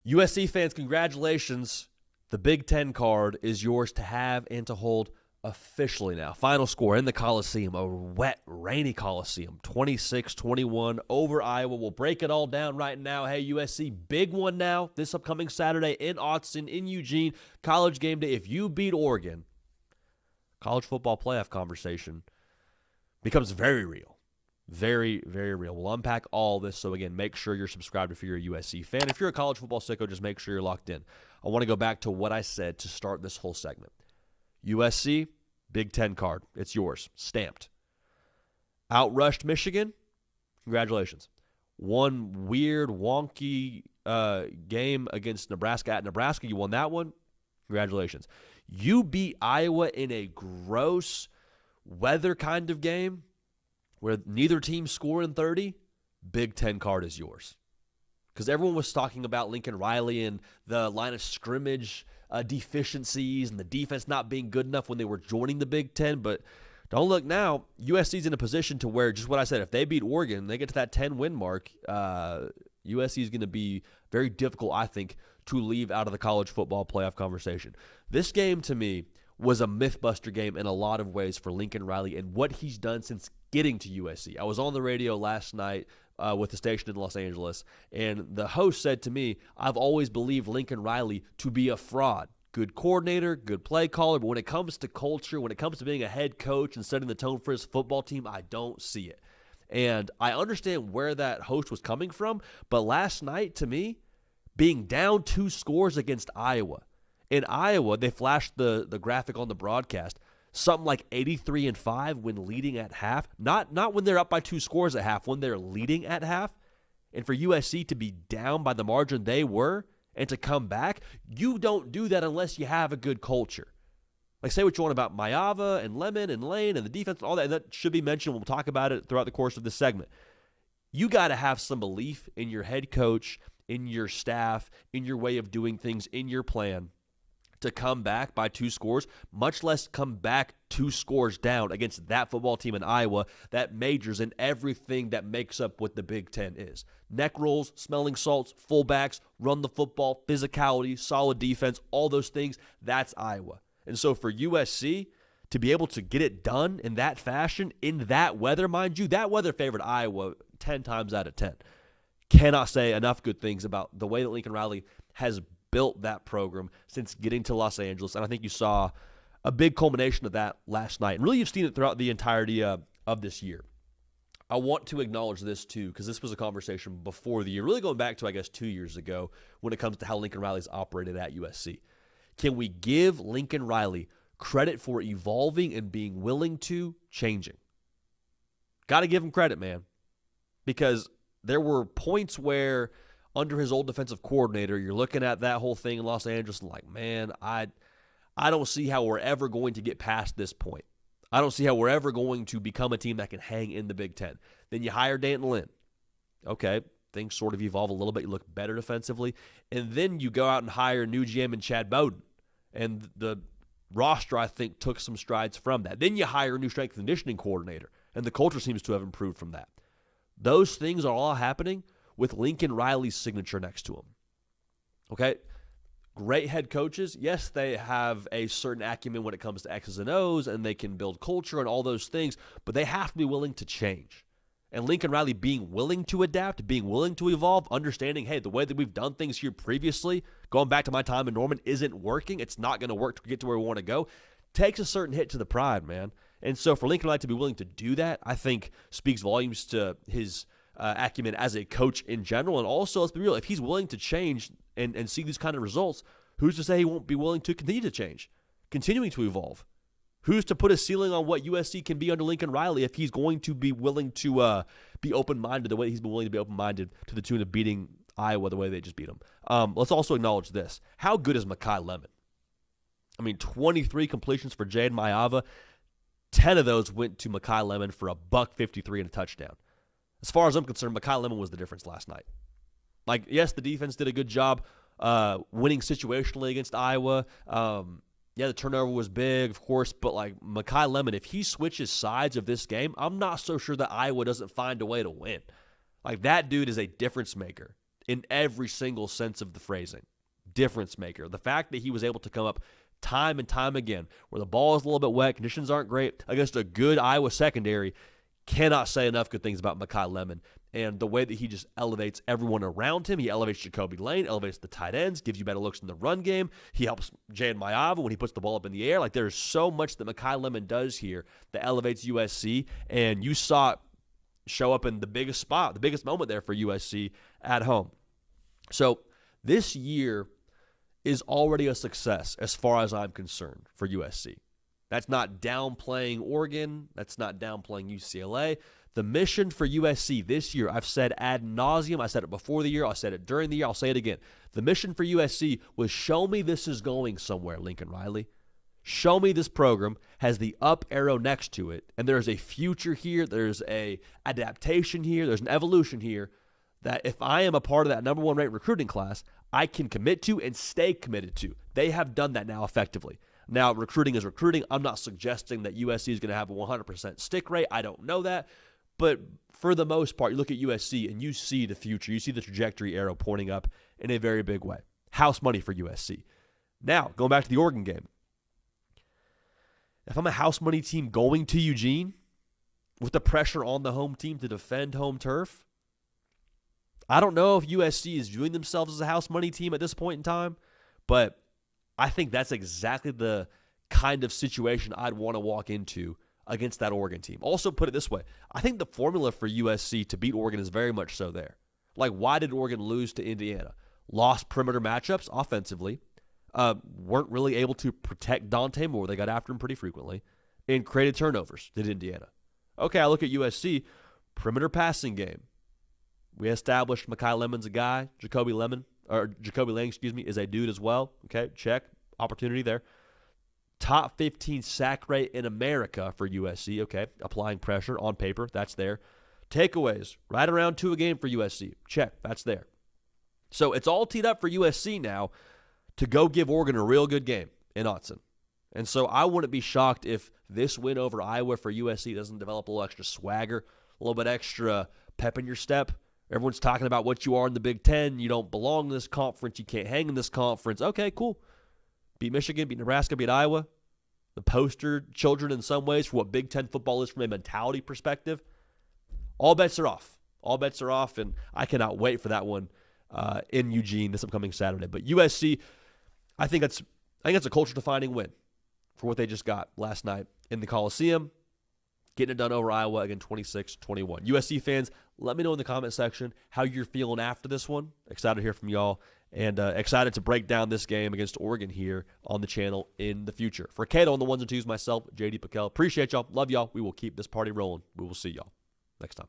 USC fans, congratulations. The Big Ten card is yours to have and to hold officially now. Final score in the Coliseum, a wet, rainy Coliseum, 26-21 over Iowa. We'll break it all down right now. Hey, USC, big one now this upcoming Saturday in Austin, in Eugene, College game day. If you beat Oregon, college football playoff conversation becomes very real. Very, very real. We'll unpack all this. So, again, make sure you're subscribed if you're a USC fan. If you're a college football sicko, just make sure you're locked in. I want to go back to what I said to start this whole segment. USC, Big Ten card. It's yours. Stamped. Outrushed Michigan. Congratulations. One weird, wonky game against Nebraska at Nebraska. You won that one. Congratulations. You beat Iowa in a gross weather kind of game where neither team score in 30, Big Ten card is yours. Because everyone was talking about Lincoln Riley and the line of scrimmage deficiencies and the defense not being good enough when they were joining the Big Ten. But don't look now. USC's in a position to where, just what I said, if they beat Oregon, they get to that 10-win mark, USC is going to be very difficult, I think, to leave out of the college football playoff conversation. This game, to me, was a myth-buster game in a lot of ways for Lincoln Riley and what he's done since getting to USC. I was on the radio last night with the station in Los Angeles, and the host said to me, I've always believed Lincoln Riley to be a fraud. Good coordinator, good play caller, but when it comes to culture, when it comes to being a head coach and setting the tone for his football team, I don't see it. And I understand where that host was coming from, but last night, to me, being down 2 scores against Iowa, in Iowa, they flashed the graphic on the broadcast, something like 83-5 when leading at half. Not when they're up by 2 scores at half, when they're leading at half. And for USC to be down by the margin they were and to come back, you don't do that unless you have a good culture. Like, say what you want about Maava and Lemon and Lane and the defense and all that, and that should be mentioned. We'll talk about it throughout the course of this segment. You got to have some belief in your head coach, in your staff, in your way of doing things, in your plan, to come back by 2 scores, much less come back 2 scores down against that football team in Iowa that majors in everything that makes up what the Big Ten is. Neck rolls, smelling salts, fullbacks, run the football, physicality, solid defense, all those things, that's Iowa. And so for USC to be able to get it done in that fashion, in that weather, mind you, that weather favored Iowa 10 times out of 10. Cannot say enough good things about the way that Lincoln Riley has built that program since getting to Los Angeles, and I think you saw a big culmination of that last night. And really, you've seen it throughout the entirety of this year. I want to acknowledge this, too, because this was a conversation before the year, really going back to, I guess, 2 years ago when it comes to how Lincoln Riley's operated at USC. Can we give Lincoln Riley credit for evolving and being willing to changing? Got to give him credit, man, because there were points where under his old defensive coordinator, you're looking at that whole thing in Los Angeles and like, man, I don't see how we're ever going to get past this point. I don't see how we're ever going to become a team that can hang in the Big Ten. Then you hire Dan Lynn. Okay, things sort of evolve a little bit. You look better defensively. And then you go out and hire new GM and Chad Bowden. And the roster, I think, took some strides from that. Then you hire a new strength and conditioning coordinator. And the culture seems to have improved from that. Those things are all happening with Lincoln Riley's signature next to him. Okay? Great head coaches. Yes, they have a certain acumen when it comes to X's and O's, and they can build culture and all those things, but they have to be willing to change. And Lincoln Riley being willing to adapt, being willing to evolve, understanding, hey, the way that we've done things here previously, going back to my time in Norman, isn't working. It's not going to work to get to where we want to go. Takes a certain hit to the pride, man. And so for Lincoln Riley to be willing to do that, I think speaks volumes to his acumen as a coach in general. And also, let's be real, if he's willing to change and see these kind of results, who's to say he won't be willing to continue to change, continuing to evolve? Who's to put a ceiling on what USC can be under Lincoln Riley if he's going to be willing to be open-minded the way he's been willing to be open-minded to the tune of beating Iowa the way they just beat them? Let's also acknowledge this. How good is Makai Lemon? I mean, 23 completions for Jade Maava. 10 of those went to Makai Lemon for $153 and a touchdown. As far as I'm concerned, Makai Lemon was the difference last night. Like, yes, the defense did a good job winning situationally against Iowa. Yeah, the turnover was big, of course, but like Makai Lemon, if he switches sides of this game, I'm not so sure that Iowa doesn't find a way to win. Like, that dude is a difference maker in every single sense of the phrasing. Difference maker. The fact that he was able to come up time and time again where the ball is a little bit wet, conditions aren't great, against a good Iowa secondary, cannot say enough good things about Makai Lemon. And the way that he just elevates everyone around him. He elevates Jacoby Lane, elevates the tight ends, gives you better looks in the run game. He helps Jaden Maiava when he puts the ball up in the air. Like, there's so much that Makai Lemon does here that elevates USC. And you saw it show up in the biggest spot, the biggest moment there for USC at home. So this year is already a success as far as I'm concerned for USC. That's not downplaying Oregon. That's not downplaying UCLA. The mission for USC this year, I've said ad nauseum. I said it before the year. I said it during the year. I'll say it again. The mission for USC was show me this is going somewhere, Lincoln Riley. Show me this program has the up arrow next to it, and there's a future here. There's a adaptation here. There's an evolution here that if I am a part of that number one ranked recruiting class, I can commit to and stay committed to. They have done that now effectively. Now, recruiting is recruiting. I'm not suggesting that USC is going to have a 100% stick rate. I don't know that. But for the most part, you look at USC and you see the future. You see the trajectory arrow pointing up in a very big way. House money for USC. Now, going back to the Oregon game. If I'm a house money team going to Eugene with the pressure on the home team to defend home turf, I don't know if USC is viewing themselves as a house money team at this point in time, but I think that's exactly the kind of situation I'd want to walk into against that Oregon team. Also, put it this way, I think the formula for USC to beat Oregon is very much so there. Like, why did Oregon lose to Indiana? Lost perimeter matchups offensively, weren't really able to protect Dante Moore. They got after him pretty frequently, and created turnovers, did Indiana. Okay, I look at USC, perimeter passing game. We established Makai Lemon's a guy. Jacoby Lane, is a dude as well. Okay, check. Opportunity there. Top 15 sack rate in America for USC. Okay, applying pressure on paper. That's there. Takeaways, right around 2 a game for USC. Check. That's there. So it's all teed up for USC now to go give Oregon a real good game in Autzen. And so I wouldn't be shocked if this win over Iowa for USC doesn't develop a little extra swagger, a little bit extra pep in your step. Everyone's talking about what you are in the Big Ten. You don't belong in this conference. You can't hang in this conference. Okay, cool. Beat Michigan, beat Nebraska, beat Iowa. The poster children in some ways for what Big Ten football is from a mentality perspective. All bets are off. All bets are off, and I cannot wait for that one in Eugene this upcoming Saturday. But USC, I think it's a culture-defining win for what they just got last night in the Coliseum. Getting it done over Iowa again, 26-21. USC fans, let me know in the comment section how you're feeling after this one. Excited to hear from y'all, and excited to break down this game against Oregon here on the channel in the future. For Cato on the ones and twos, myself, JD PicKell, appreciate y'all, love y'all. We will keep this party rolling. We will see y'all next time.